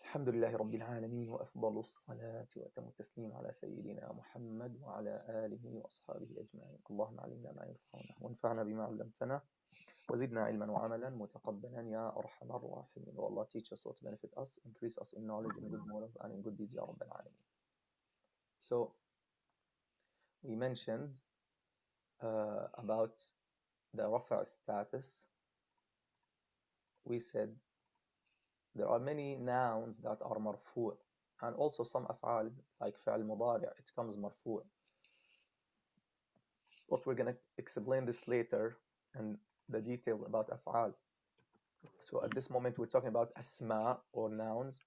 الحمد لله رب العالمين وأفضل الصلاة وأتم التسليم على سيدنا محمد وعلى آله وأصحابه أجمعين. اللهم علمنا ما ينفعنا وانفعنا بما علمتنا وزدنا علما وعملا متقبلا يا أرحم الراحمين. Oh Allah, teach us what benefit us, increase us in knowledge, in good morals, and in good deeds, Ya Rabb al-Alamin. So we mentioned about the rafa' status. We said there are many nouns that are marfu' and also some af'al like fi'al mudari' it comes marfu'. But we're going to explain this later and the details about af'al. So at this moment we're talking about asma or nouns.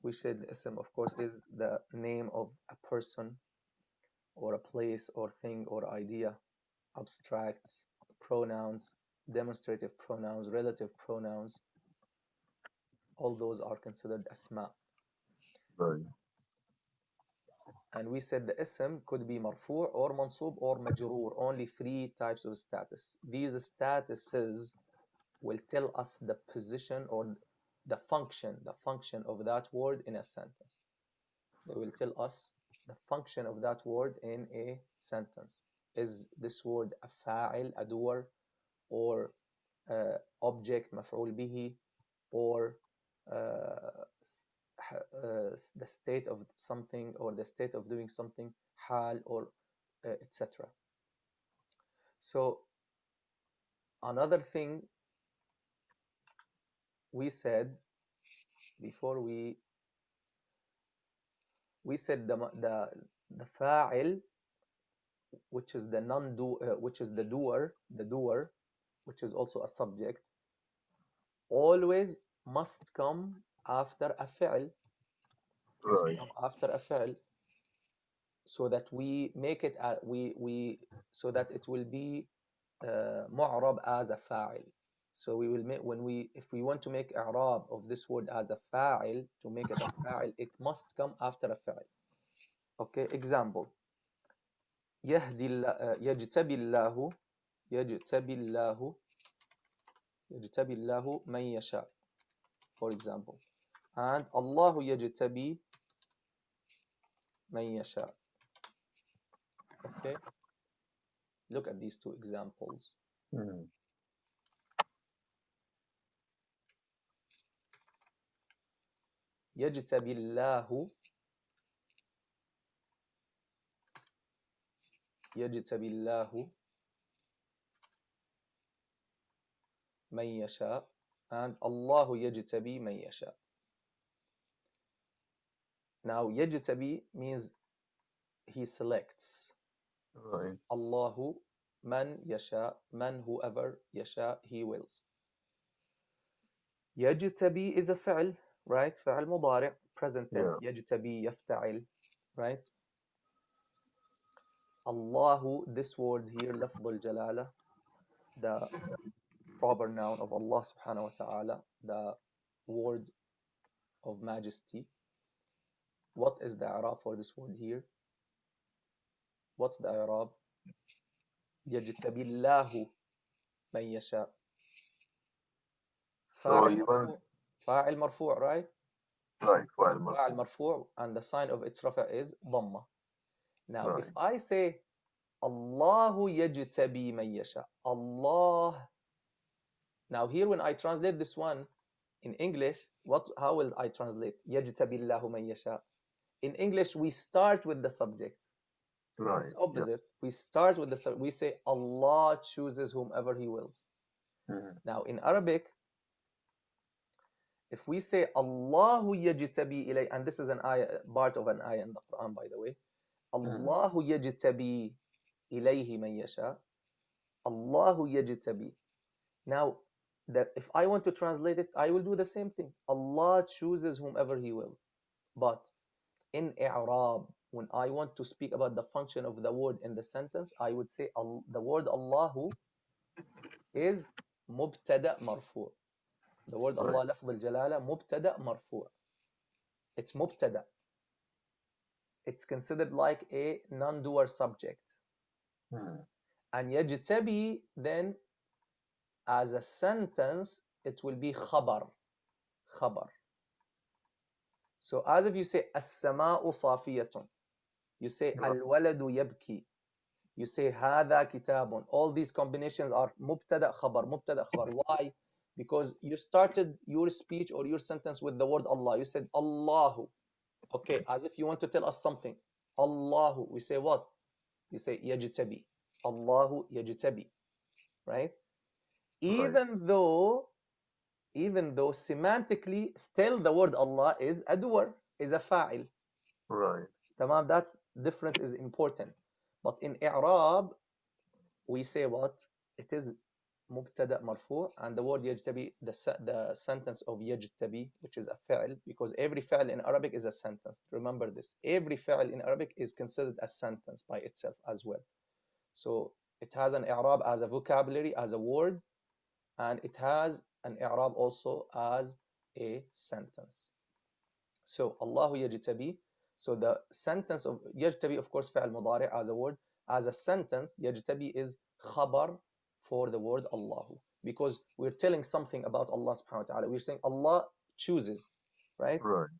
We said the ism of course is the name of a person or a place or thing or idea. Abstracts, pronouns, demonstrative pronouns, relative pronouns, all those are considered asma. Right. And we said the ism could be marfu' or mansub or majroor. Only three types of status. These statuses will tell us the position or the function of that word in a sentence. They will tell us the function of that word in a sentence. Is this word a fa'il, a doer, or object, maf'ul bihi, or the state of something or the state of doing something, hal, or etc. So another thing we said before we said the fa'il, which is the which is the doer, which is also a subject, always must come after a fi'l, Right. after a fi'l, so that we make it so that it will be mu'rab as a fa'il. So we will make, if we want to make i'rab of this word as a fa'il, to make it a fa'il, it must come after a fi'il. Okay, example. يجتبي الله من يشاء, for example. And الله يجتبي من يشاء. Okay, look at these two examples. يجتبي الله من يشاء, and الله يجتبي من يشاء. Now يجتبي means he selects. Right. الله من يشاء, man whoever, يشاء he wills. يجتبي is a فعل, right? فعل مضارع, present tense. Yeah. يجتبي يفتعل, right? الله, this word here, لفظ الجلالة, the proper noun of Allah subhanahu wa ta'ala, the word of majesty. What is the i'rab for this word here? What's the i'rab? يجتبي الله من يشاء. فاعل مرفوع, right? Right. فاعل مرفوع, and the sign of its rafa is ضمة. Now Right. if I say الله يجتبي من يشاء, Allah. Now here when I translate this one in English, how will I translate يجتبي الله من يشاء? In English we start with the subject. Right. It's opposite. Yeah. We start with the subject. We say Allah chooses whomever he wills. Now in Arabic, if we say Allahu yajtabi ilay, and this is an ayah, part of an ayah in the Quran, by the way. Allahu yajtabi ilayhi man yasha. Allahu yajtabi. Now, if I want to translate it, I will do the same thing. Allah chooses whomever he will. But in i'rab, when I want to speak about the function of the word in the sentence, I would say the word Allahu is mubtada marfu'. The word Allah, lafz al-jalala, mubtada marfu'. It's mubtada. It's considered like a non-doer subject. And yajtabi, then as a sentence, it will be khabar. Khabar. So as if you say as-sama'u safiyatun. You say Right. al-waladu yabki. You say هذا kitabun. All these combinations are mubtada khabar, mubtada khabar. Why? Because you started your speech or your sentence with the word Allah. You said Allahu. Okay, as if you want to tell us something. Allahu. We say what? You say yajtabi. Allahu yajtabi. Right? Right. Even though semantically still the word Allah is a doer, is a fa'il. Right. Tamam, that difference is important. But in i'rab, we say what? It is mubtada marfu, and the word yajtabi, the sentence of yajtabi, which is a fi'l, because every fi'l in Arabic is a sentence. Remember this. Every fi'l in Arabic is considered a sentence by itself as well. So it has an i'rab as a vocabulary, as a word, and it has an i'rab also as a sentence. So Allahu yajtabi. So the sentence of yajtabi, of course, fi'al mudari as a word. As a sentence, yajtabi is khabar for the word Allahu, because we're telling something about Allah subhanahu wa ta'ala. We're saying Allah chooses, right? Right.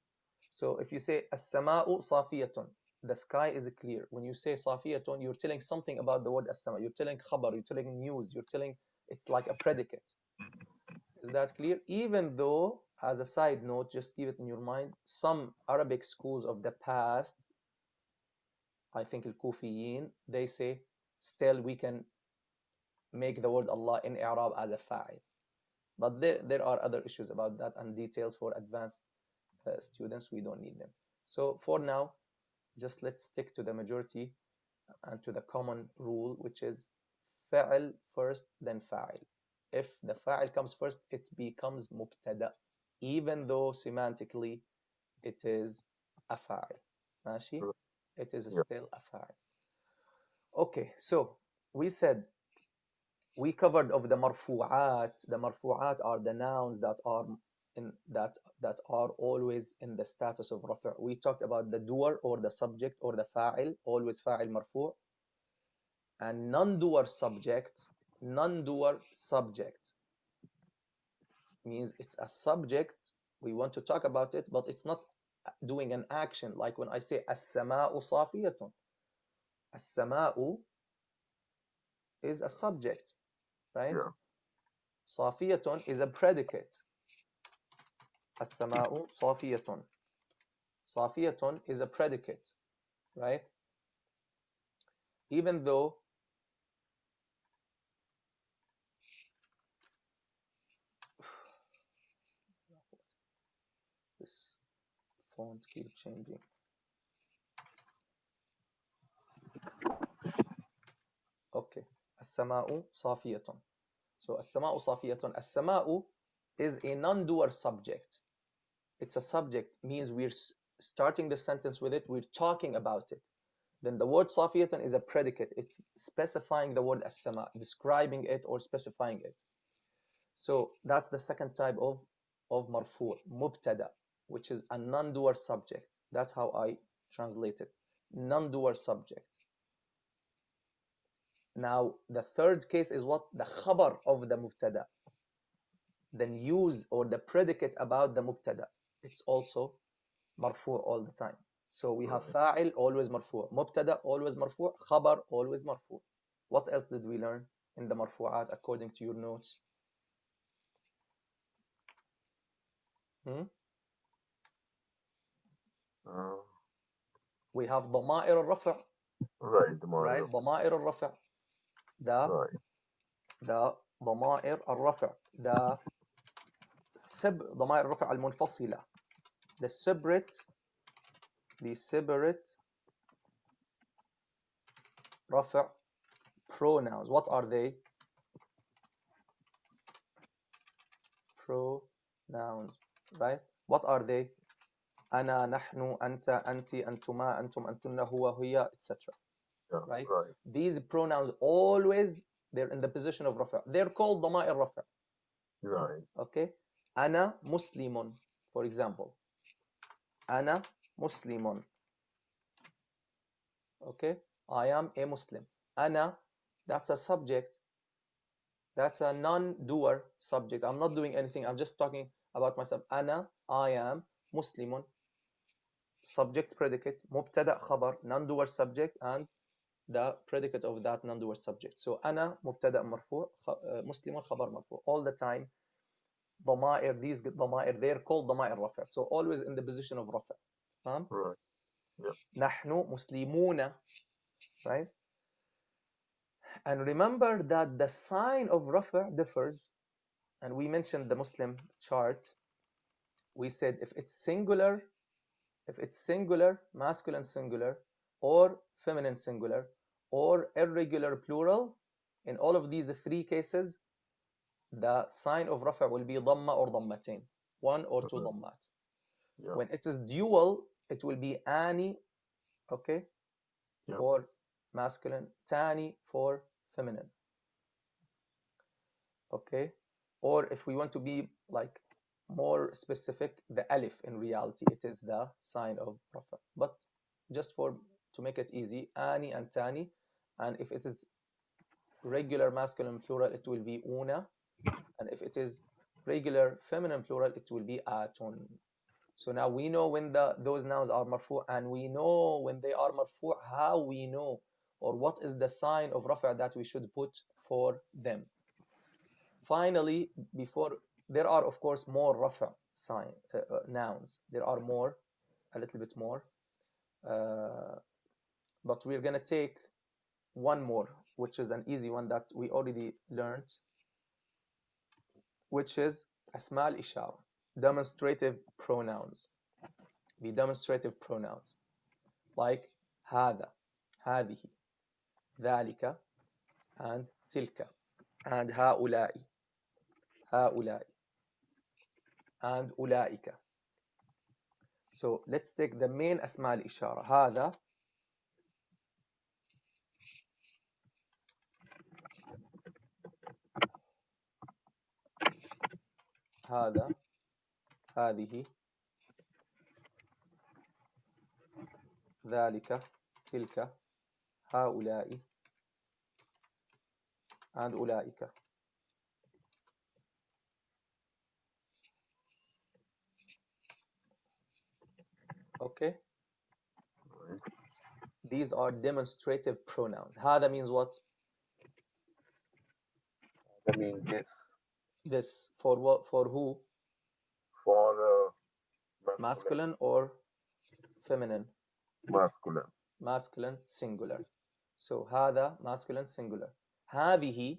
So if you say as-sama'u safiyatun, the sky is clear. When you say safiyatun, you're telling something about the word as-sama. You're telling khabar, you're telling news, you're telling, it's like a predicate. Is that clear? Even though, as a side note, just keep it in your mind, some Arabic schools of the past, I think al-Kufiyin, they say still we can make the word Allah in Arab as a fa'il. But there are other issues about that and details for advanced students. We don't need them. So for now, just let's stick to the majority and to the common rule, which is fa'il first, then fa'il. If the fa'il comes first, it becomes mubtada, even though semantically it is a fa'il. ماشي? Right. It is Yeah. still a fa'il. Okay, so we said we covered of the marfu'at. The marfu'at are the nouns that are that are always in the status of rafa'. We talked about the doer or the subject or the fa'il, always fa'il marfu', and non-doer subject. Non-doer subject means it's a subject. We want to talk about it, but it's not doing an action. Like when I say as-sama'u safiyatun. As-sama'u is a subject, right? Yeah. Safiyatun is a predicate. As-sama'u safiyatun. Safiyatun is a predicate, right? Even though this font keeps changing. Okay. As-sama'u safiyatun. So as-sama'u safiyatun. As-sama'u is a non-doer subject. It's a subject, means we're starting the sentence with it, we're talking about it. Then the word safiyatan is a predicate. It's specifying the word as-sama, describing it or specifying it. So that's the second type of marfu', mubtada, which is a non-doer subject. That's how I translate it. Non-doer subject. Now the third case is what? The khabar of the mubtada. The news or the predicate about the mubtada. It's also marfu' all the time. So we have Right. fa'il, always marfu', mubtada, always marfu', khabar, always marfu'. What else did we learn in the marfu'at according to your notes? Hmm? Uh, We have ضمائر الرفع, right. The right? Mahir. ضمائر الرفع. The Right. ضمائر الرفع. The ضمائر الرفع المنفصلة. The separate رفع pronouns. What are they? Pronouns, right? What are they? أنا, نحن, أنت, أنت, أنتما, أنتم, أنتن, هو, هي, etc. Yeah. Right? Right. These pronouns always, they're in the position of rafa'. They're called ضمائر رفع. Right. Okay? أنا مسلم, for example. أنا مسلم. Okay? I am a Muslim. أنا, that's a subject. That's a non-doer subject. I'm not doing anything. I'm just talking about myself. أنا, I am Muslimun. subject predicate, مبتدأ خبر, non-doer subject, and the predicate of that non-doer subject. So أنا مبتدأ مرفوع, مسلم خبر مرفوع. All the time ضمائر, these ضمائر, they're called ضمائر رفع. So always in the position of رفع. Right. Yeah. نحن مسلمون, right? And remember that the sign of رفع differs, and we mentioned the Muslim chart. We said if it's singular, masculine singular, or feminine singular, or irregular plural, in all of these three cases, the sign of رفع will be ضمة or ضمتين, one or two Right. ضمات. Yeah. When it is dual, it will be ani, okay, Yeah. for masculine, tani for feminine, okay? Or if we want to be like more specific, the alif in reality, it is the sign of rafa. But just to make it easy, ani and tani, and if it is regular masculine plural, it will be una, and if it is regular feminine plural, it will be atun. So now we know when those nouns are marfu, and we know when they are marfu, how we know, or what is the sign of rafa that we should put for them. Finally, before, there are of course more rafa nouns. There are more, a little bit more, but we're gonna take one more, which is an easy one that we already learned, which is asma al-ishara, demonstrative pronouns. The demonstrative pronouns like هذا, هذه, ذلك, and تلك, and هؤلاء, هؤلاء, and أولئك. So let's take the main أسماء الإشارة. هذا, هذا, هذه, ذلك, تلك, هؤلاء, and أولئك. Okay? Right. These are demonstrative pronouns. هذا means what? I mean, this This. For what? For who? for Masculine or feminine? masculine Masculine singular. So هذا masculine singular. هذه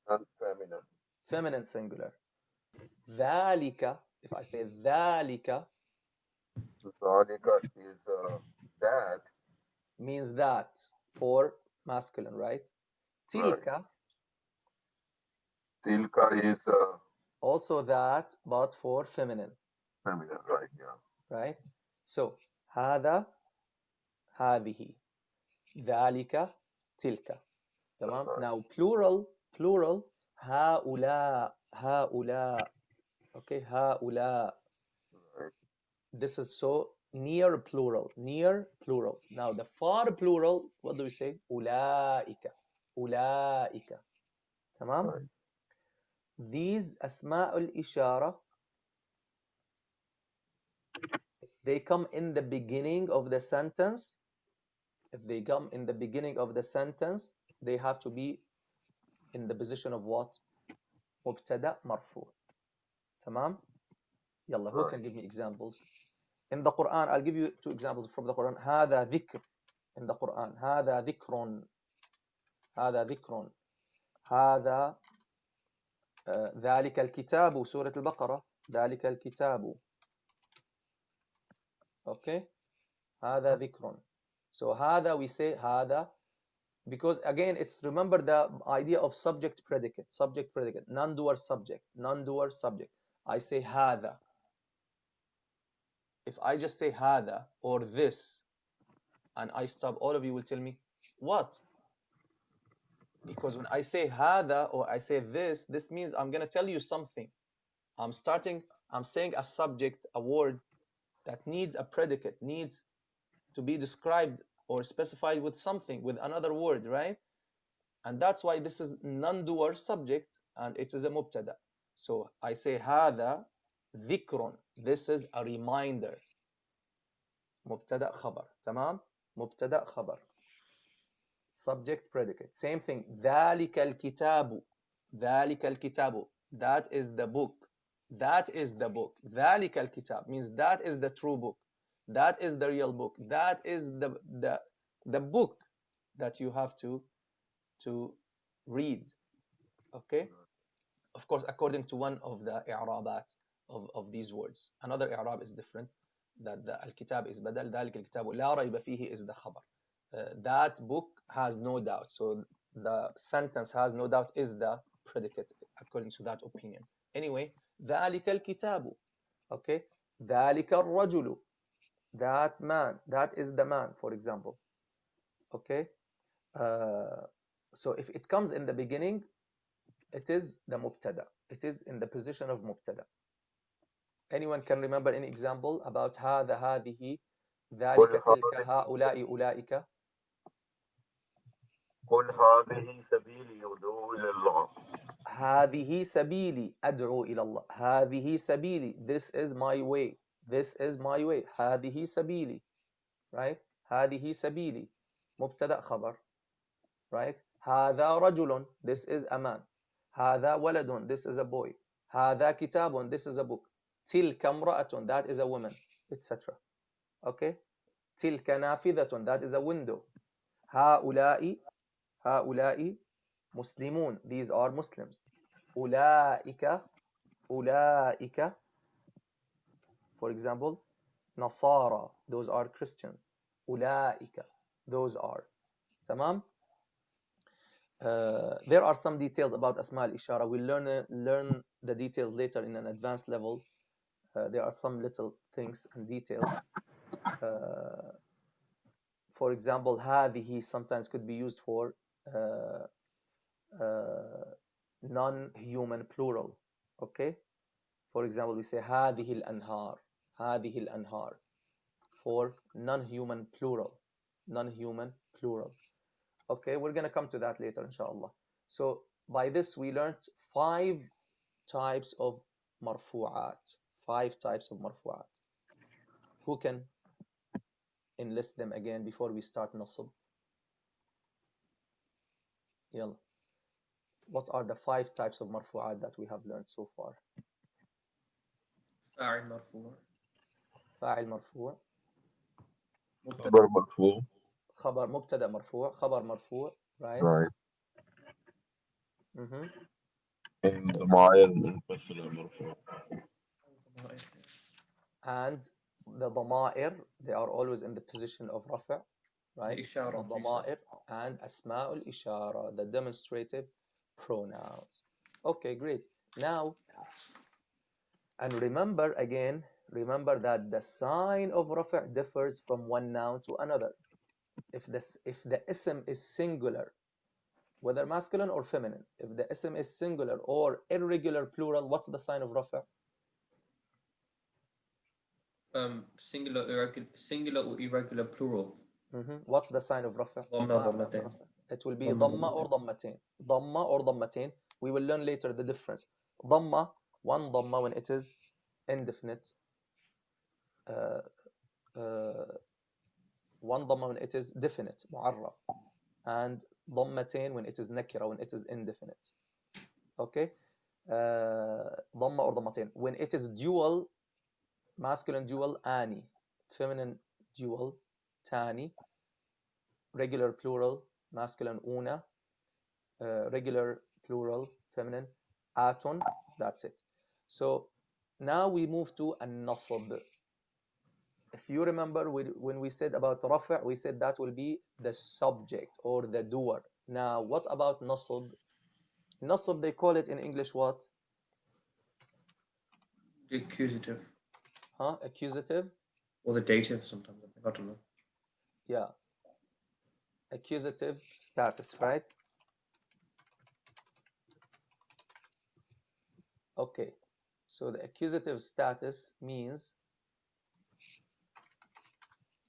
and feminine. feminine singular. ذلك, if I say ذلك, Zalika is that. means that for masculine, right? Right. تلك, Tilka is also that, but for feminine, feminine. Right. Yeah. right? So هذا, هذه, ذلك, تلك. تمام. Right. Now plural, هؤلاء, هؤلاء. Okay, هؤلاء. Right. This is so near plural, near plural. Now the far plural, what do we say? أولئك, أولئك. تمام. Right. These أسماء الإشارة, if they come in the beginning of the sentence, they have to be in the position of what? مبتدأ مرفوع. تمام. يلا, who Right. can give me examples? In the Quran, I'll give you two examples from the Quran. هذا ذكر. In the Quran, هذا ذكر, هذا ذكر. هذا ذلك الكتاب, سورة البقرة, ذلك الكتاب. Okay, هذا ذكر. So هذا, we say هذا because again it's, remember the idea of subject predicate, non-doer subject, I say هذا. If I just say هذا or this and I stop, all of you will tell me what? Because when I say هذا or I say this means I'm going to tell you something. I'm saying a subject, a word that needs a predicate, needs to be described or specified with something, with another word, right? And that's why this is non-doer subject and it is a mubtada. So I say هذا ذكر, this is a reminder. مبتدأ خبر. تمام. مبتدأ خبر. Subject predicate. Same thing. ذلك الكتاب. ذلك الكتاب. That is the book. That is the book. ذلك الكتاب means that is the true book. That is the real book. That is the book that you have to read. Okay. Of course, according to one of the i'rabat of these words. Another i'rab is different. That the al-kitab is badal. ذلك الكتاب لا ريب فيه is the khabar. That book has no doubt. So the sentence has no doubt is the predicate according to that opinion. Anyway, ذلك الكتاب. Okay. ذلك الرجل. That man. That is the man, for example. Okay. So if it comes in the beginning, it is the mubtada. It is in the position of mubtada. Anyone can remember any example about هذا هذه ذلك تلك هؤلاء أولئك؟ قل هذه سبيلي يدعو إلى الله. هذه سبيلي أدعو إلى الله. هذه سبيلي. This is my way. This is my way. هذه سبيلي. Right? هذه سبيلي. مبتدأ خبر. Right? هذا رجل. This is a man. هذا ولد. This is a boy. هذا كتاب. This is a book. تلك امرأة. That is a woman, etc. Okay? تلك نافذة. That is a window. هؤلاء مسلمون. These are Muslims. أولئك for example, نصارى. Those are Christians. أولئك. Those are. تمام? There are some details about Asma al-Ishara. We'll learn the details later in an advanced level. There are some little things and details. For example, هذه sometimes could be used for non-human plural. Okay? For example, we say هذه الأنهار. هذه الأنهار for non-human plural. Non-human plural. Okay, we're going to come to that later, inshallah. So by this, we learned 5 types of marfu'at. 5 types of marfu'at. Who can enlist them again before we start nasb? Yalla. What are the 5 types of marfu'at that we have learned so far? فاعل مرفوع. فاعل مرفوع. خبر مرفوع. خبر مبتدأ مرفوع. خبر مرفوع. Right. Right. And ضمائر منفصلة مرفوع. And the ضمائر, they are always in the position of رفع. Right. The ضمائر and أسماء الإشارة, the demonstrative pronouns. Okay, great. Now, and remember again, remember that the sign of رفع differs from one noun to another. If the ism is singular, whether masculine or feminine, if the ism is singular or irregular plural, what's the sign of رفع? Singular or irregular plural. What's the sign of رفع? ضمة. It will be ضمة or ضمتين. ضمة or ضمتين. We will learn later the difference. ضمة, one ضمة when it is indefinite. One ضمة when it is definite, معرف. And ضمتين when it is nakira, when it is indefinite. Okay? ضمة or ضمتين. When it is dual, masculine dual, آني. Feminine dual, تاني. Regular plural, masculine una. Regular plural, feminine, atun. That's it. So now we move to an-nasb. If you remember when we said about rafa', we said that will be the subject or the doer. Now what about nasb? Nasb, they call it in English what? The accusative. Accusative? Or the dative sometimes, I think. I don't know. Yeah. Accusative status, right? Okay. So the accusative status means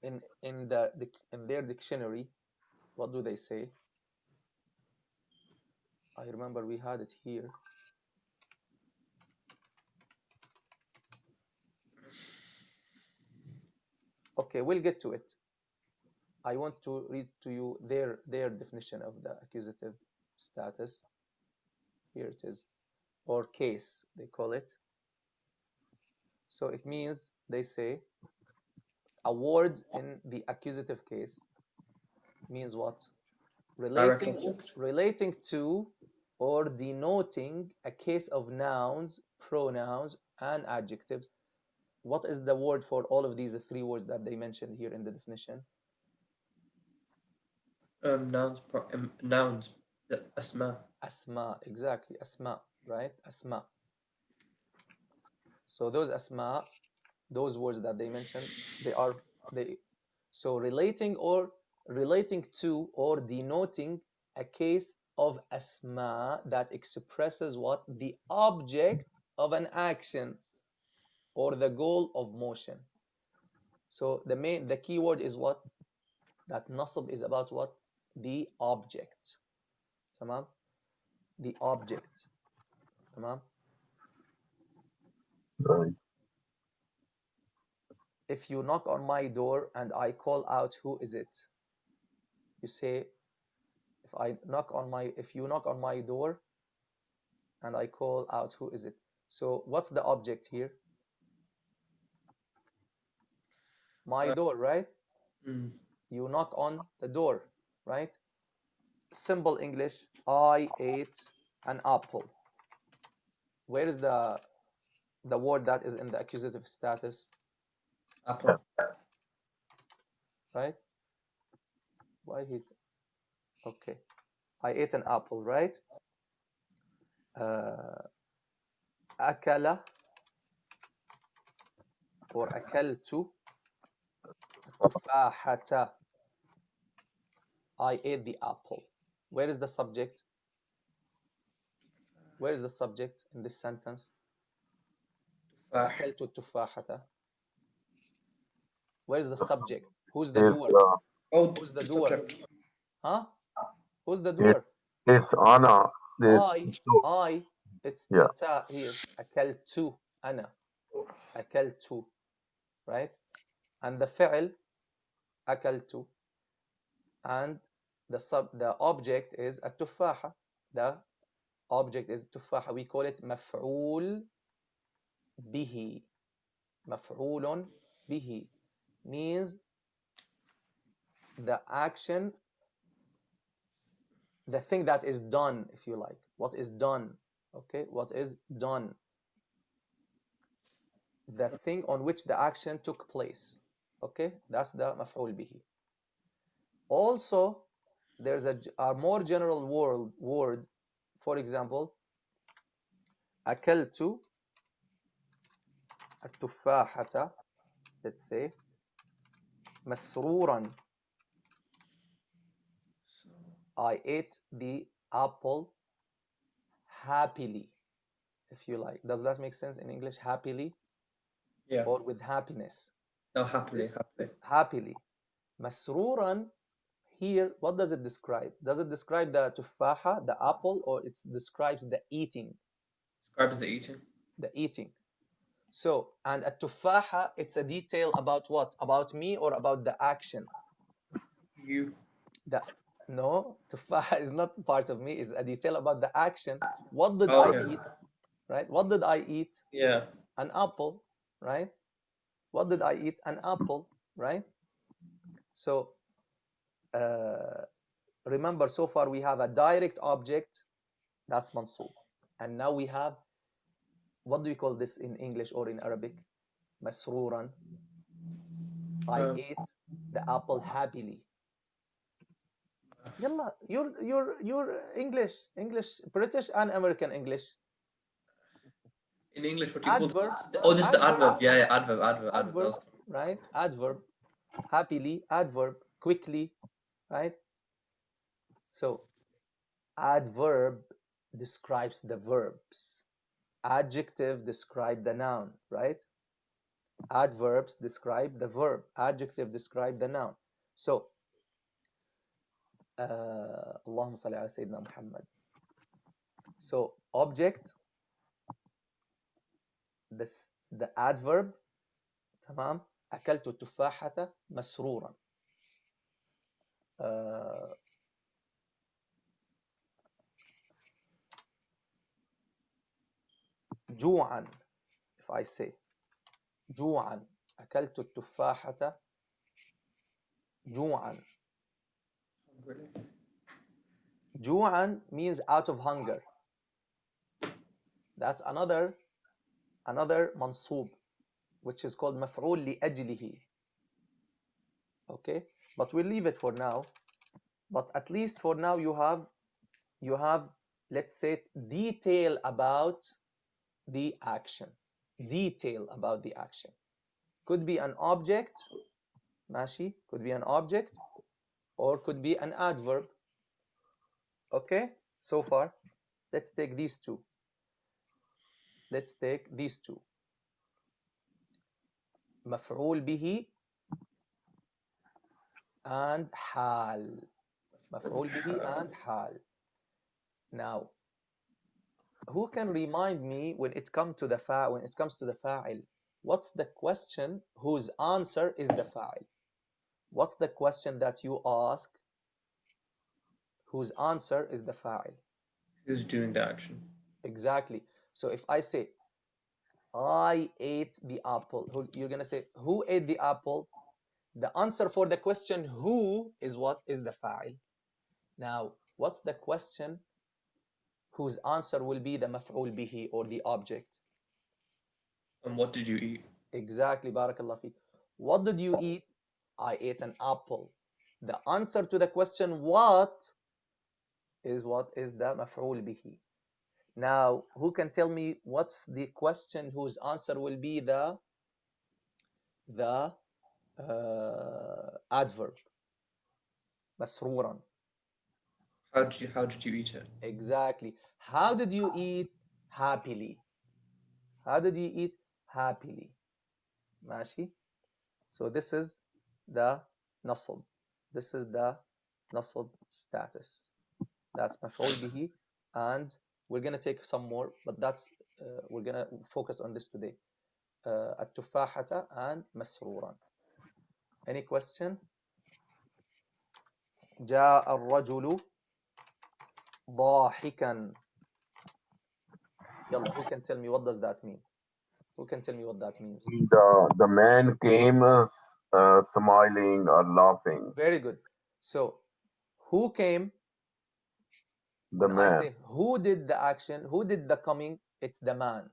in their dictionary, what do they say? I remember we had it here. Okay, we'll get to it. I want to read to you their definition of the accusative status. Here it is, or case, they call it. So it means, they say, a word in the accusative case means what? Relating to or denoting a case of nouns, pronouns, and adjectives. What is the word for all of these three words that they mentioned here in the definition? Nouns. Asma. Asma, exactly. Asma, right? Asma. So those asma, those words that they mentioned, so relating to or denoting a case of asma that expresses what? The object of an action or the goal of motion. So the key word is what? That nasb is about what? The object. Tamam? The object. Tamam? Right. If you knock on my door and I call out, who is it? You say, if you knock on my door and I call out, who is it? So what's the object here? My door, right? You knock on the door, right? Simple English, I ate an apple. Where is the word that is in the accusative status? Apple. Right? Why he? Okay. I ate an apple, right? Akala or akaltu tufahata. I ate the apple. Where is the subject? Where is the subject in this sentence? Akaltu tufahata. Where is the subject? Who's the doer? Who's the doer? Subject. Huh? Who's the doer? It's Anna. I. It's Yeah. the ta here. Akaltu. Ana. Akaltu. Right? And the fi'l akaltu. And the object is a tufaha. The object is tufaha. We call it maf'ul bihi. Maf'ulun bihi means the action, the thing that is done, if you like. What is done? Okay, what is done? The thing on which the action took place. Okay, that's the maf'ul bihi. Also, there's a more general word. For example, akaltu التفاحة, let's say, مسرورا. I ate the apple happily, if you like. Does that make sense in English? Happily? Yeah. Or with happiness? No, happily. Happily. Masruran, here, what does it describe? Does it describe the tufaha, the apple, or it describes the eating? Describes the eating. The eating. So, and a tufaha, it's a detail about what? About me or about the action? You. No, tufaha is not part of me. It's a detail about the action. What did I eat? Right? What did I eat? Yeah. An apple, right? What did I eat? An apple, right? So, remember, so far we have a direct object, that's mansub. And now we have, what do we call this in English or in Arabic? Masruran. I ate the apple happily. Yalla, you're English, British and American English. In English, what do you Adverb. call this? Is the adverb. Yeah, adverb. Adverb, right? Adverb. Happily, adverb. Quickly, right? So, adverb describes the verbs. Adjective describe the noun, right? Adverbs describe the verb. Adjective describe the noun. So, Allahumma salli ala Sayyidina Muhammad. So, object, the adverb, tamam, أكلت التفاحة مسرورا. جوعا. If I say جوعا أكلت التفاحة جوعا. جوعا means out of hunger. That's another منصوب which is called مفعول لأجله. Okay, but we'll leave it for now. But at least for now you have let's say detail about the action. Detail about the action. Could be an object, ماشي, could be an object, or could be an adverb. Okay, so far let's take these two. Let's take these two. مفعول به and حال. مفعول به and حال. Now, who can remind me when it comes to the fa'il, what's the question whose answer is the fa'il? What's the question that you ask whose answer is the fa'il? Who's doing the action? Exactly. So if I say I ate the apple, you're gonna say who ate the apple? The answer for the question who is what is the fa'il. Now, what's the question whose answer will be the maf'ul bihi or the object? And what did you eat? Exactly, barakallah fi. What did you eat? I ate an apple. The answer to the question what is the maf'ul bihi. Now, who can tell me what's the question whose answer will be the adverb? Masruran. How did you eat it? Exactly. How did you eat? Happily. How did you eat? Happily. ماشي. So this is the nasb. This is the nasb status. That's maf'ul bihi, and we're gonna take some more, but that's we're gonna focus on this today. التفاحة and مسرورا. Any question? جاء الرجل ضاحكا. يلا, who can tell me what does that mean? Who can tell me what that means? The man came smiling or laughing. Very good. So, who came? The When I man. say who did the action, who did the coming, it's the man.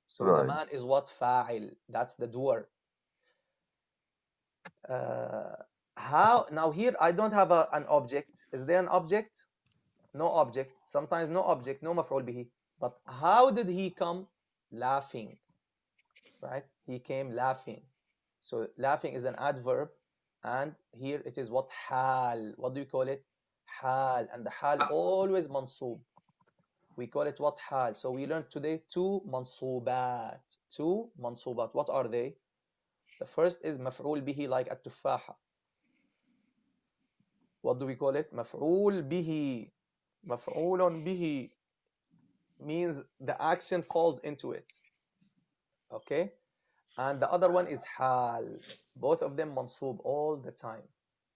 So the Right. man is what? Fa'il. That's the doer. How? Now here I don't have an object. Is there an object? No object. Sometimes no object, no maf'ul bihi. But how did he come? Laughing. Right? He came laughing. So laughing is an adverb, and here it is what? Hal. What do you call it? Hal. And the hal always mansoob. We call it what? Hal. So we learned today two mansoobat. Two mansoobat. What are they? The first is maf'ul bihi, like at-tufaha. What do we call it? Maf'ul bihi. Maf'ulun bihi means the action falls into it. Okay? And the other one is hal. Both of them mansoob all the time.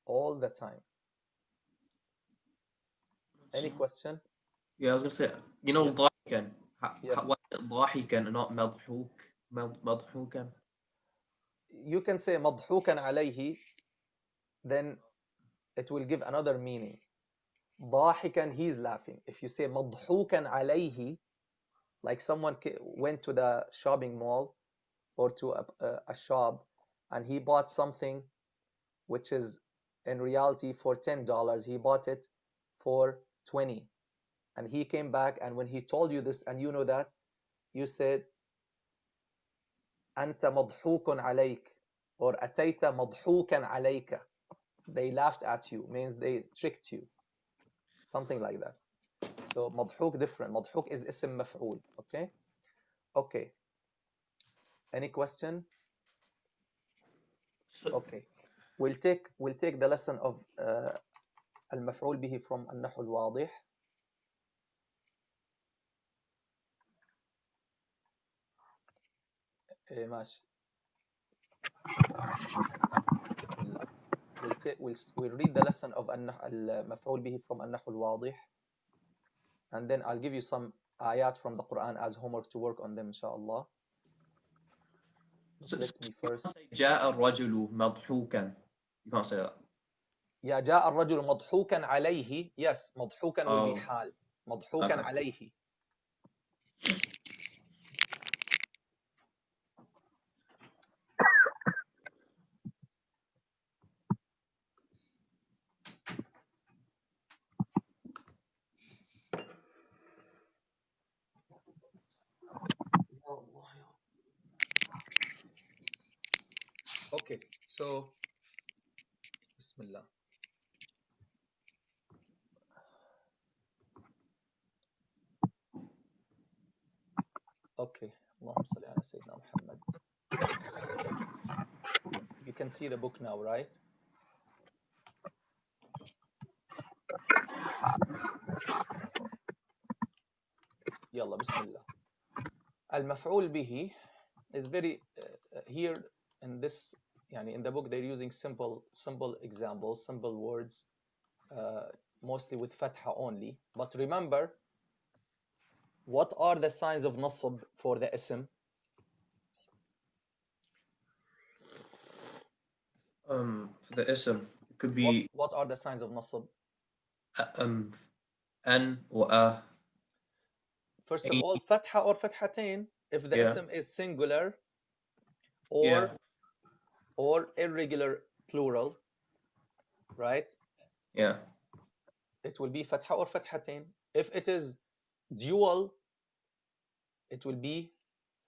All the time. Any question? Yeah, I was gonna say, you know, Yes. ضاحكا. Yes. Why is it ضاحكا and not مضحوك? مضحوكا. You can say مضحوكا عليه, then it will give another meaning. ضاحكا, he's laughing. If you say مضحوكا عليه, like someone went to the shopping mall or to a shop and he bought something which is in reality for $10. He bought it for 20, and he came back, and when he told you this and you know that, you said أنت مضحوك عليك, or أتيت مضحوكا عليك. They laughed at you, means they tricked you, something like that. So مضحوك different. مضحوك is اسم مفعول. Okay. Okay. Any question? Okay. We'll take the lesson of المفعول به from النحو الواضح. ماشي. Bismillah. We'll read the lesson of المفعول به from النحو الواضح, and then I'll give you some ayat from the Quran as homework to work on them, inshallah. Let me first. جاء الرجل مضحوكا. You can't say that. يا جاء الرجل مضحوكا عليه. Yes, مضحوكا will be Oh. حال. مضحوكا Okay. عليه. Okay, so Bismillah. Okay, اللهم صل على سيدنا محمد. You can see the book now, right? يلا بسم الله. المفعول به is very here in this, يعني in the book they're using simple examples, simple words, mostly with fatha only. But remember, what are the signs of nasb for the ism? For the ism, it could be what are the signs of nasb? an or a. First of all, fatha or fathatain if the ism is singular or irregular plural, right? Yeah. It will be fatha or fathatain. If it is dual, it will be,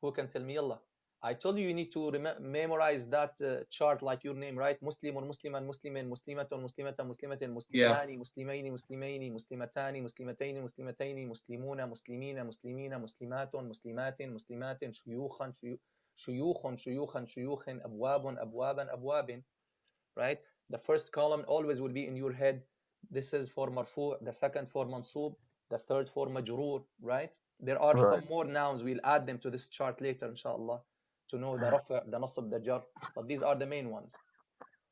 who can tell me? Yalla. I told you need to memorize that chart like your name, right? Muslimun, Musliman, Muslimin, Muslimatun, Muslimatan, Muslimatin, Muslimani, Muslimaini, Muslimaini, Muslimatani, Muslimataini, Muslimataini, Muslimuna, Muslimina, Muslimina, Muslimatun, Muslimatin, Muslimatin, Shuyukhan, Shuyukhun, Shuyukhan, Shuyukhin, Abwabun, Abwaban, Abwabin, right? The first column always will be in your head. This is for marfu', the second for mansub, the third for majroor, right? There are some more nouns. We'll add them to this chart later, inshallah, to know the rafa', the nasb, the jar. But these are the main ones.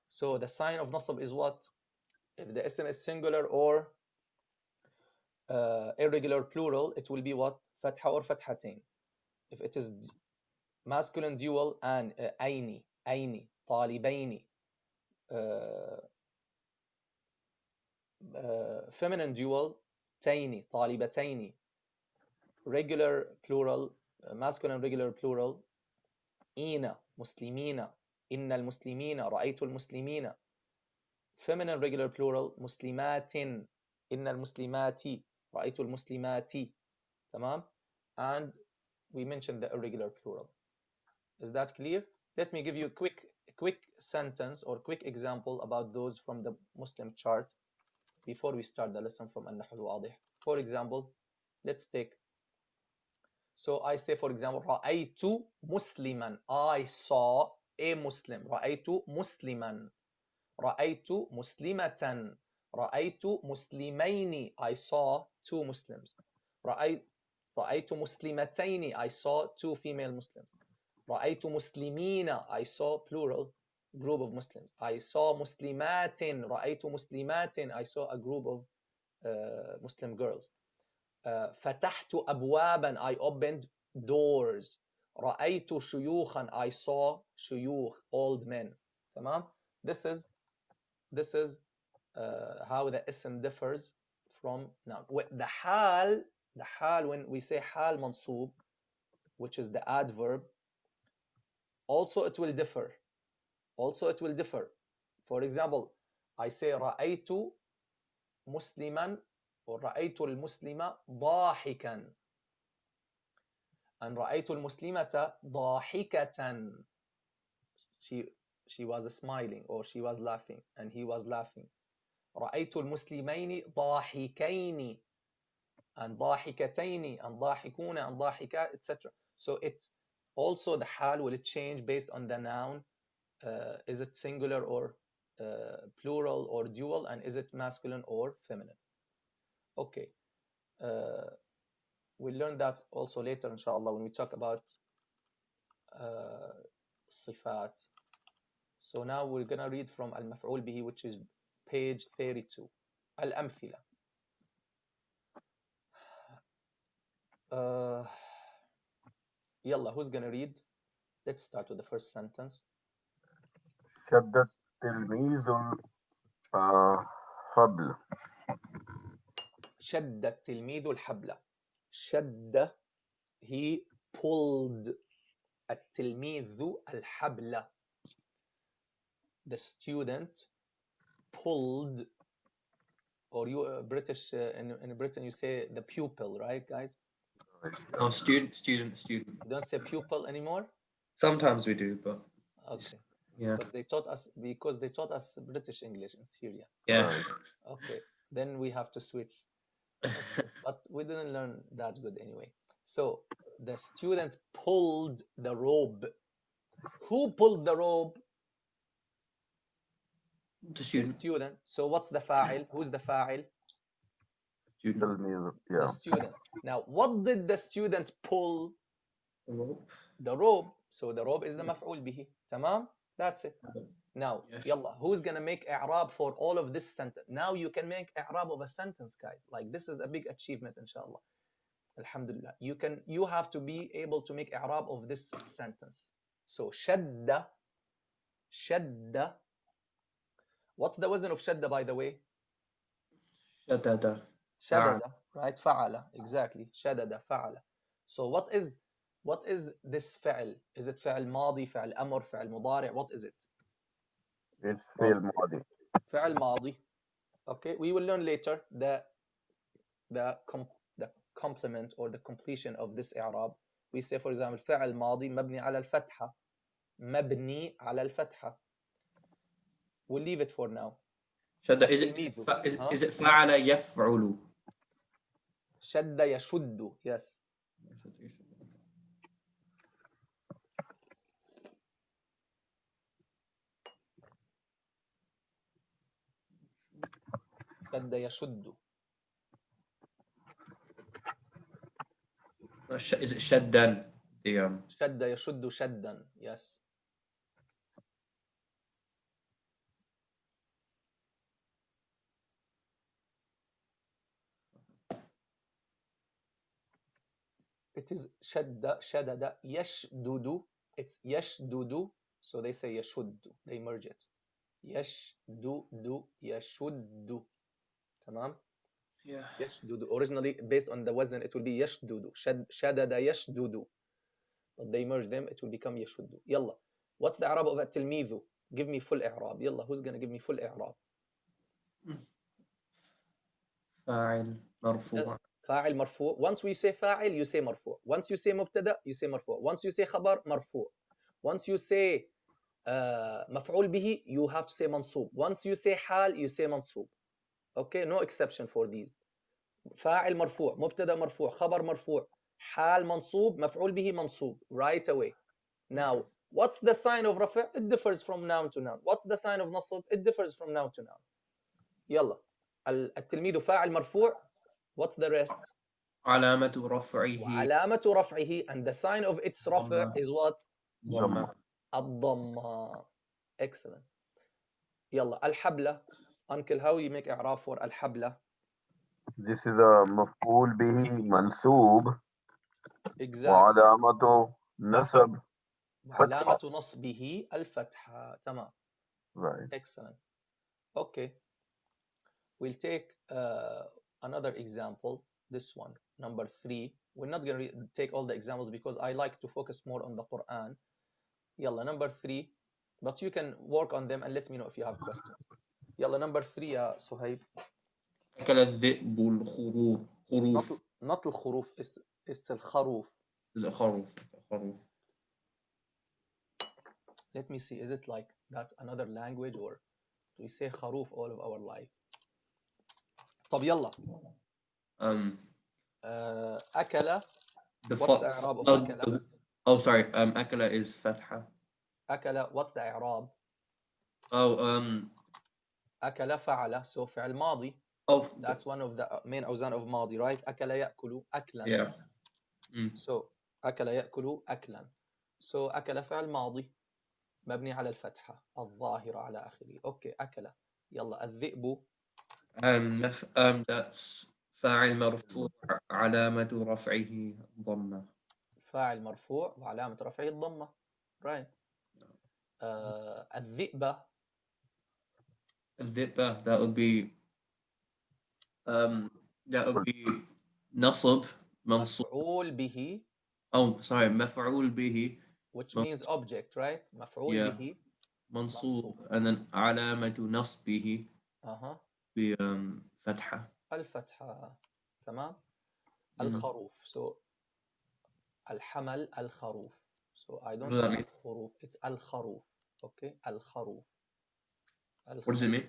So the sign of nasb is what? If the ism is singular or irregular plural, it will be what? Fatha or fathatain. If it is masculine dual and aini, talibaini, feminine dual, taini, talibataini, regular plural, masculine regular plural, إينا مسلمين إن المسلمين رأيت المسلمين. Feminine regular plural مسلمات إن المسلمات رأيت المسلمات. تمام. And we mentioned the irregular plural. Is that clear? Let me give you a quick sentence or quick example about those from the Muslim chart before we start the lesson from النحو الواضح. For example, let's take. So I say, for example, رأيت مسلما. I saw a Muslim. رأيت مسلما. رأيت مسلمة. رأيت مسلمين. I saw two Muslims. رأيت مسلمتين. I saw two female Muslims. رأيت مسلمين. I saw plural group of Muslims. I saw مسلمات. رأيت مسلمات. I saw a group of Muslim girls. فتحت أبوابا. I opened doors. رأيت شيوخا. I saw شيوخ, old men. تمام. This is how the ism differs from noun. The hal, when we say hal mansub, which is the adverb, also it will differ. For example, I say رأيت مسلما or رأيت المسلم ضاحكا, and رأيت المسلمة ضاحكة. She was smiling or she was laughing and he was laughing. رأيت المسلمين ضاحكين and ضاحكتين and ضاحكون and ضاحكات, etc. So it also, the hal will change based on the noun. Is it singular or plural or dual, and is it masculine or feminine? Okay. We'll learn that also later, inshallah, when we talk about صفات So now we're gonna read from المفعول به, which is page 32. الأمثلة. يلا, who's gonna read? Let's start with the first sentence. شد التلميذ الحبل. شد التلميذ الحبل. شد, he pulled. التلميذ الحبل. The student pulled, or you British, in Britain you say the pupil, right, guys? Oh, student. You don't say pupil anymore? Sometimes we do, but Okay. yeah. Because they taught us British English in Syria. Yeah. Right. Okay. Then we have to switch. Okay. But we didn't learn that good anyway. So the student pulled the robe. Who pulled the robe? The student. The student. So what's the fa'il? Who's the fa'il? Student. تلميذ. The Yeah. student. Now, what did the student pull? The rope. The robe. So the robe is the maf'ul bihi. Tamam? That's it. Now, Yes. yalla, who's gonna make i'rab for all of this sentence? Now you can make i'rab of a sentence, guys. Like, this is a big achievement, inshallah. Alhamdulillah. You have to be able to make i'rab of this sentence. So shadda. What's the wazn of shadda, by the way? Shadada. Shadada, right? Fa'ala, exactly. Shadada, fa'ala. So what is this فعل? Is it فعل ماضي, فعل أمر, فعل مضارع? What is it? It's فعل ماضي. فعل ماضي. Okay, we will learn later the complement or the completion of this i'rab. We say, for example, فعل ماضي مبني على الفتحة. مبني على الفتحة. We'll leave it for now. Shadda. Is it فعل يفعل? شد يشد. Yes. شد يشد. Is it shaddan? شد يشد شدا. Yes. It is shadda, shadada, yashdudu. It's yashdudu. So they say yashuddu. They merge it. Yashdudu, yashuddu. Tamam? Yeah. Yashdudu. Originally, based on the wazn, it will be yashdudu. Shadada yashdudu. But they merge them, it will become yashuddu. Yalla. What's the i'rab of at-tilmidhu? Give me full i'rab. Yalla, who's going to give me full i'rab? فاعل مرفوع. فاعل مرفوع. Once we say فاعل, you say مرفوع. Once you say مبتدا, you say مرفوع. Once you say خبر, مرفوع. Once you say مفعول به, you have to say منصوب. Once you say حال, you say منصوب. Okay, no exception for these. فاعل مرفوع, مبتدا مرفوع, خبر مرفوع, حال منصوب, مفعول به منصوب. Right away. Now, what's the sign of رفع? It differs from noun to noun. What's the sign of نصب? It differs from noun to noun. يلا. التلميذ فاعل مرفوع. What's the rest? علامة رفعه. وعلامة رفعه, and the sign of its رفع is what? ضمة. الضمة. Excellent. يلا, الحبلة. Uncle, how you make إعراب for الحبلة? This is a مفعول به منصوب. Exactly. وعلامة نصب وعلامة نصبه الفتحة. تمام. Right. Excellent. Okay. We'll take another example. This one, number 3. We're not going to take all the examples because I like to focus more on the Quran. Yalla, number 3. But you can work on them and let me know if you have questions. Yalla, number 3, يا صهيب. أكل الذئب الخروف. Not الخروف, it's الخروف. الخروف. Let me see, is it like that's another language or we say خروف all of our life? طب يلا. أكل. What's the إعراب of أكل? Oh, sorry. أكل is فتحة. أكل, what's the إعراب? Oh, أكل فعل, so فعل ماضي. Oh, that's one of the main أوزان of ماضي, right? أكل يأكل أكلا. Yeah. So أكل يأكل أكلا. So أكل فعل ماضي. مبني على الفتحة الظاهرة على آخره. أوكي أكل. يلا الذئب. that's فاعل مرفوع علامة رفعه ضمة. فاعل مرفوع وعلامة رفعه الضمة. right. الذئبة. الذئبة that would be نصب منصوب. مفعول به. Oh, sorry, مفعول به. which means object, right? مفعول Yeah. به منصوب. منصوب. And then علامة نصبه بفتحة. الفتحة. تمام. Mm. الخروف. So الحمل الخروف. So I What don't does that say mean? الخروف, it's الخروف. Okay, الخروف. What does it mean?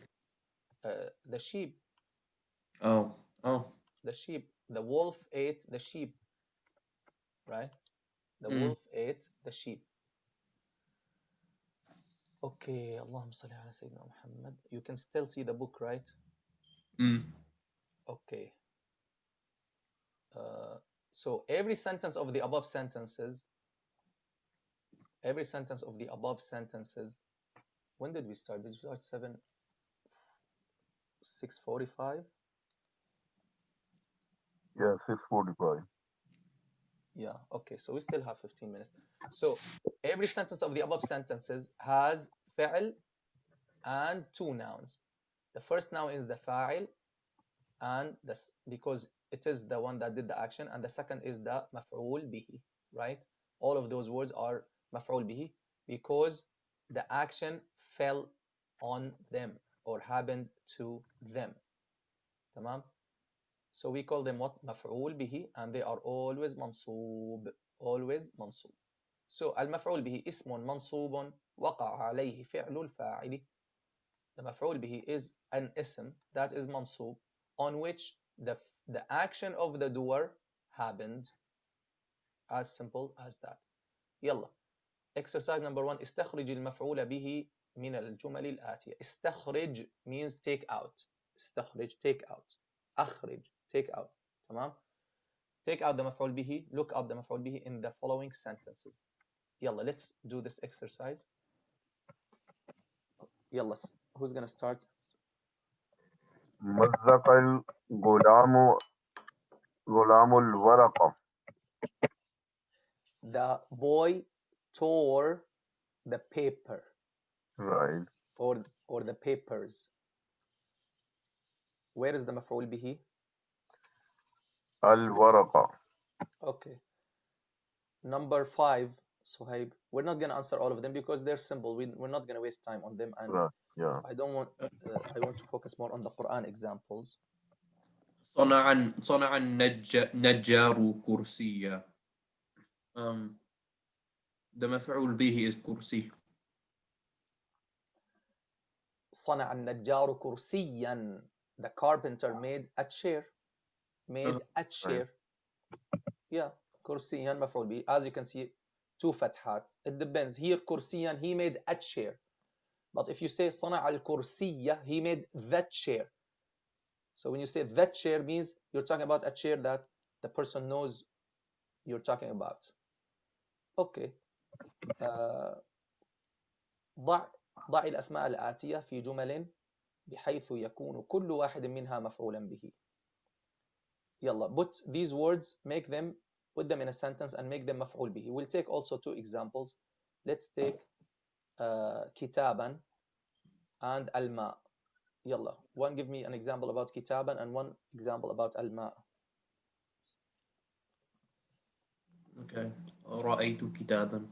The sheep. Oh. The sheep. The wolf ate the sheep. Right? The Mm. wolf ate the sheep. Okay, اللهم صل على سيدنا محمد. You can still see the book, right? Mm. Okay. So every sentence of the above sentences, when did we start? Did we start 6:45? Yeah, 6:45. Yeah, okay, so we still have 15 minutes. So every sentence of the above sentences has فعل and two nouns. The first noun is the fa'il, and because it is the one that did the action, and the second is the maf'ul bihi, right? All of those words are maf'ul bihi because the action fell on them or happened to them. Tamam? So we call them what? Maf'ul bihi, and they are always mansoob. Always mansoob. So al-maf'ul bihi ismun mansubun waqa'a alayhi fi'lul fa'ili. The maf'ul bihi is an ism that is mansoob on which the action of the doer happened. As simple as that. يلا. Exercise number 1. استخرج المفعول به من الجمل الآتية. استخرج means take out. استخرج take out. أخرج take out. تمام. Take out the مفعول به. Look up the مفعول به in the following sentences. يلا, let's do this exercise. يلا, who's gonna start? مزق غلام الورقة. The boy tore the paper. Right. Or the papers. Where is the مفعول به? الورقة. Okay. Number 5, Suhaib. We're not going to answer all of them because they're simple. We're not going to waste time on them, and Right. Yeah. I don't want. I want to focus more on the Quran examples. صنع النجار كرسيا. The مفعول به is كرسي. صنع النجار كرسيا. The carpenter made a chair. Made a chair. Yeah, كرسيا مفعول به. As you can see, two فتحات. It depends. Here كرسيا, he made a chair. But if you say صنع الكرسية, he made that chair. So when you say that chair means you're talking about a chair that the person knows you're talking about. Okay. ضع الأسماء الآتية في جمل بحيث يكون كل واحد منها مفعولا به. يلا, put these words, put them in a sentence and make them مفعول به. We'll take also two examples. Let's take كتابا and الماء. يلا, one give me an example about كتابا and one example about الماء. Okay. رأيت كتابا.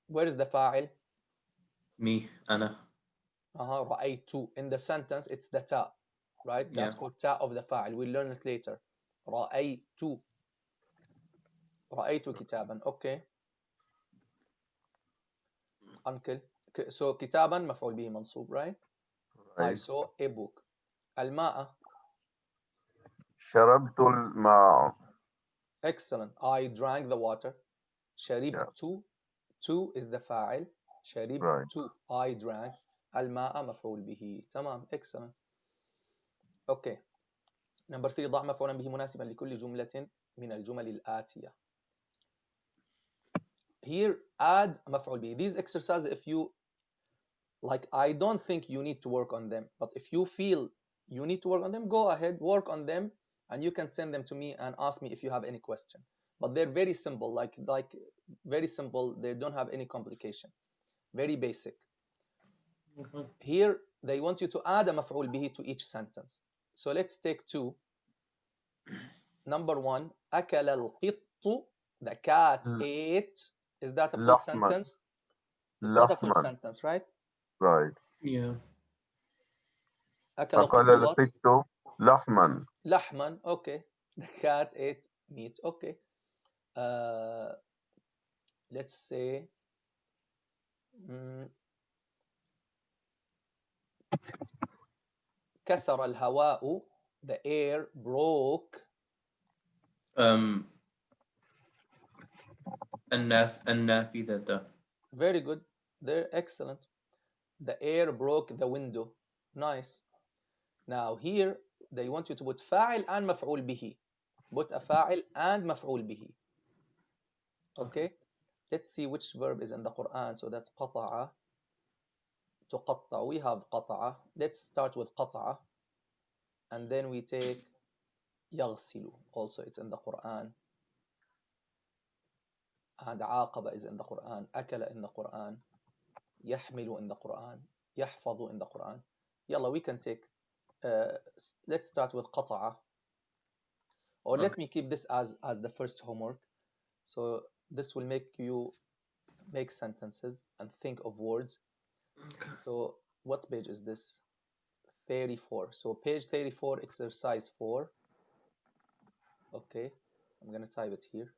Where is the فاعل? Me. أنا. رأيت. In the sentence, it's the ta, right? That's called ta of the fa'il. We'll learn it later. رأيت. رأيت كتابا. Okay. Uncle. So كتابا مفعول به منصوب, right? I saw a book. الماء. شربت الماء. Excellent. I drank the water. شربت. To is the فاعل. شربت. I drank. الماء مفعول به. تمام. Excellent. Okay. Number 3. ضع مفعولا به مناسبا لكل جملة من الجمل الآتية. here add مفعول به. These exercises, if you like, I don't think you need to work on them, but if you feel you need to work on them, go ahead, work on them, and you can send them to me and ask me if you have any question. But they're very simple, like very simple. They don't have any complication. Very basic. Okay. Here they want you to add a مفعول به to each sentence. So let's take two. Number one, أكل القط. The cat ate. Is that a full لحما. sentence? It's not a full لحما. sentence, right? Right. Yeah. أكل أكل القط what? القط لحما. لحما. Okay. The cat ate meat. Okay. Let's say كسر الهواء. The air broke. النافذة. Very good. They're excellent. The air broke the window. Nice. Now here they want you to put فاعل and مفعول به. Put a فاعل and مفعول به. Okay. Let's see which verb is in the Quran. So that's قطع. تقطع. We have قطع. Let's start with قطع. And then we take يغسل. Also it's in the Quran. And عاقب is in the Quran. أكل in the Quran. يحمل in the Quran. يحفظ in the Quran. Yalla, we can take, let's start with قطع. Or let me keep this as the first homework. So this will make you make sentences and think of words. Okay. So what page is this? 34. So page 34, exercise 4. Okay, I'm gonna type it here.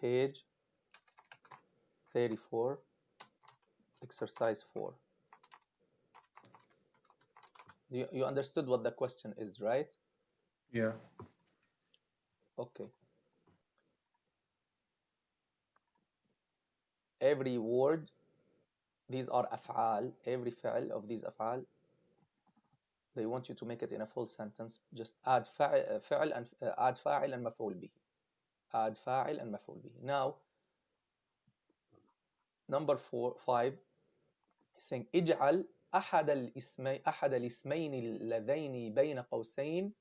Page 34, exercise 4. You understood what the question is, right? Yeah. Okay. Every word, these are أفعال. Every فعل of these أفعال, they want you to make it in a full sentence. Just add فعل and add فاعل and مفعول به. Add فاعل and مفعول به. Now, number 5, saying اجعل أحد الاسمين اللذين بين قوسين.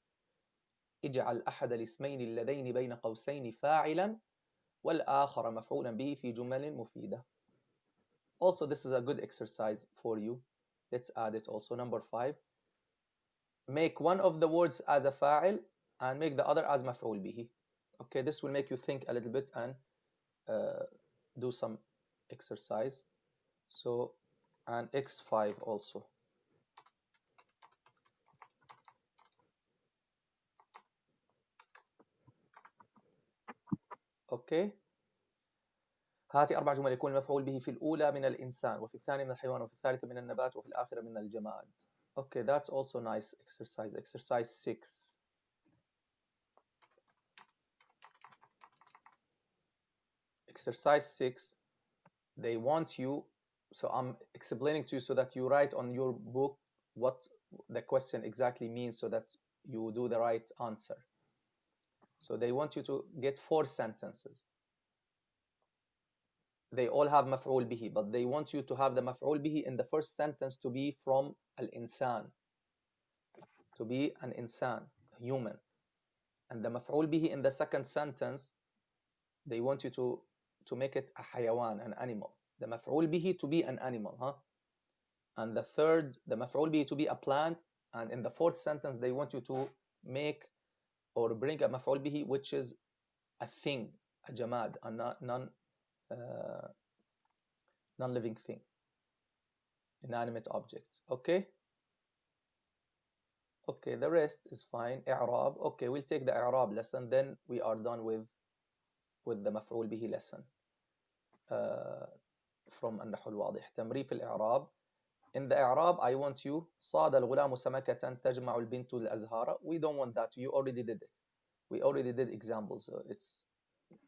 اجعل أحد الاسمين اللذين بين قوسين فاعلا والآخر مفعولا به في جمل مفيدة. Also, this is a good exercise for you. Let's add it also. Number 5, make one of the words as a fa'il and make the other as maf'ul bihi. Okay, this will make you think a little bit and do some exercise. So, and x5 also. Okay. هاتي 4 جمل يكون المفعول به في الأولى من الإنسان وفي الثانية من الحيوان وفي الثالثة من النبات وفي الآخرة من الجماد. Okay, that's also nice exercise. Exercise 6. Exercise 6, they want you, so I'm explaining to you so that you write on your book what the question exactly means so that you do the right answer. So they want you to get 4 sentences. They all have مفعول به, but they want you to have the مفعول به in the first sentence to be from الإنسان, to be an insan, human. And the مفعول به in the second sentence, they want you to make it a حيوان, an animal. The مفعول به to be an animal, huh? And the third, the مفعول به to be a plant. And in the fourth sentence, they want you to make or bring a مفعول به which is a thing, a jamad, a non-living thing, inanimate object. Okay? Okay, the rest is fine. إعراب. Okay, we'll take the إعراب lesson, then we are done with the مفعول به lesson. From النحو الواضح. تمرين في الإعراب. In the إعراب, I want you صاد الغلام سمكة تجمع البنت الأزهار. We don't want that. You already did it. We already did examples.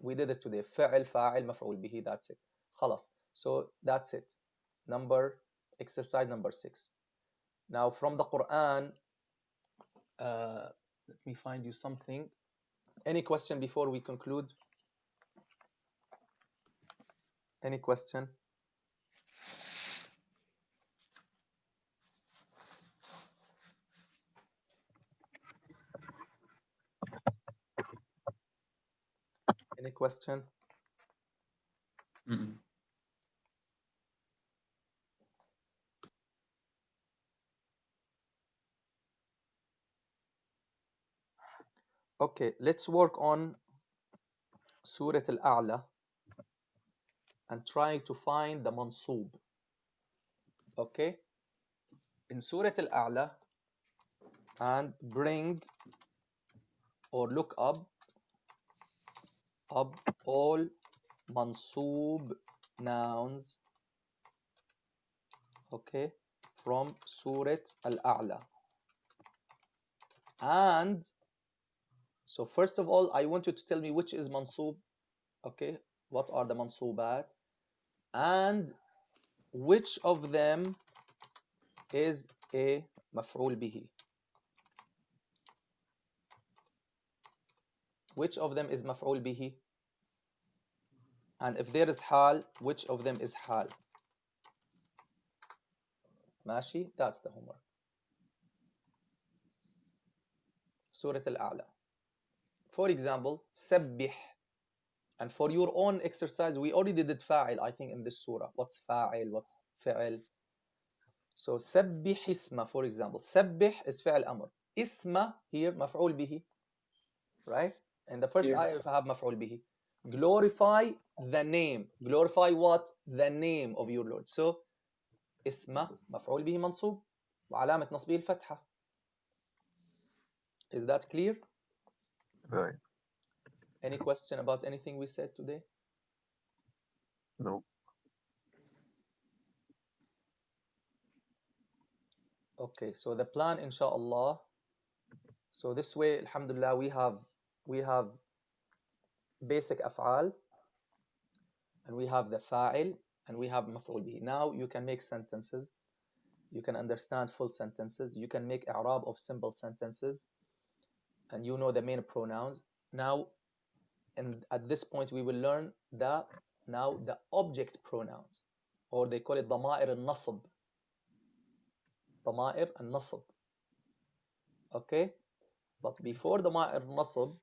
We did it today. فعل فاعل مفعول به. That's it. خلاص. So that's it. Exercise number 6. Now from the Quran, let me find you something. Any question before we conclude? Any question? Any question? Mm-mm. Okay, let's work on Surah Al-A'la and try to find the mansoob. Okay, in Surah Al-A'la, and bring or look up all mansoob nouns, okay, from Surah Al-A'la. And so first of all, I want you to tell me which is mansoob, okay, what are the mansoobat, and which of them is a maf'ul bihi. Which of them is maf'ul bihi? And if there is hal, which of them is hal? Mashi, that's the homework. Surah Al-A'la. For example, sabbih. And for your own exercise, we already did fa'il, I think, in this surah. What's fa'il? What's fi'il? So sabbih isma, for example. Sabbih is fi'il amr. Isma here, maf'ul bihi. Right? In the first ayah, if I have maf'ul bihi. Glorify the name. Glorify what? The name of your Lord. So اسمه مفعول به منصوب وعلامة نصبه الفتحة. Is that clear? Right. Any question about anything we said today? No. Okay, so the plan, inshallah. So this way, alhamdulillah, we have basic af'al, and we have the fa'il, and we have maf'ul bihi. Now you can make sentences. You can understand full sentences. You can make i'rab of simple sentences, and you know the main pronouns. Now, and at this point, we will learn the object pronouns, or they call it ضمائر النصب. ضمائر النصب. Okay, but before ضمائر النصب,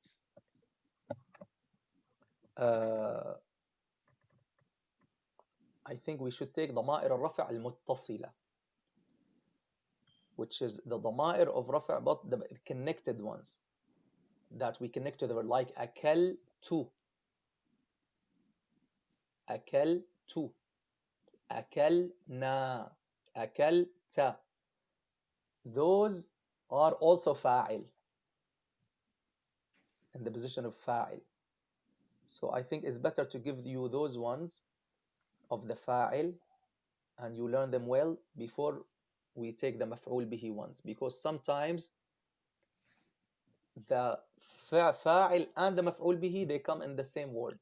I think we should take ضمائر الرفع المتصلة, which is the ضمائر of رفع, but the connected ones that we connect to the word, like أكلت, أكلت, أكلنا, أكلت. Those are also فاعل, in the position of فاعل. So I think it's better to give you those ones of the fa'il, and you learn them well before we take the maf'ul bihi ones, because sometimes the fa'il and the maf'ul bihi, they come in the same word.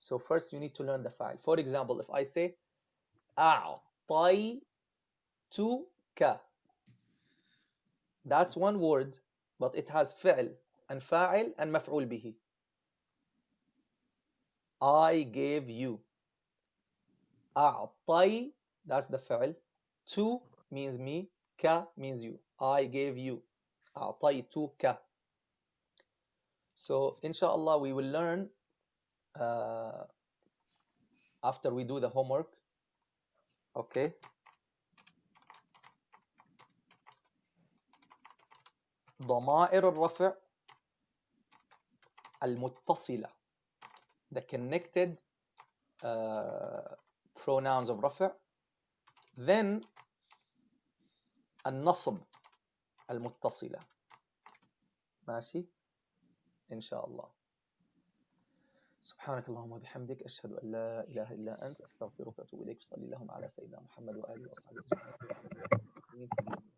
So first you need to learn the fa'il. For example, if I say أعطيتك, that's one word, but it has fi'l and fa'il and maf'ul bihi. I gave you. أعطي, that's the fi'l. To means me. Ka means you. I gave you. أعطيتك. So inshallah we will learn after we do the homework. Okay. ضمائر الرفع المتصلة, the connected pronouns of رفع. Then النصب المتصلة. ماشي إن شاء الله. سبحانك اللهم وبحمدك أشهد أن لا إله إلا أنت أستغفرك وأتوب إليك. صلى اللهم على سيدنا محمد وآله وأصحابه أجمعين.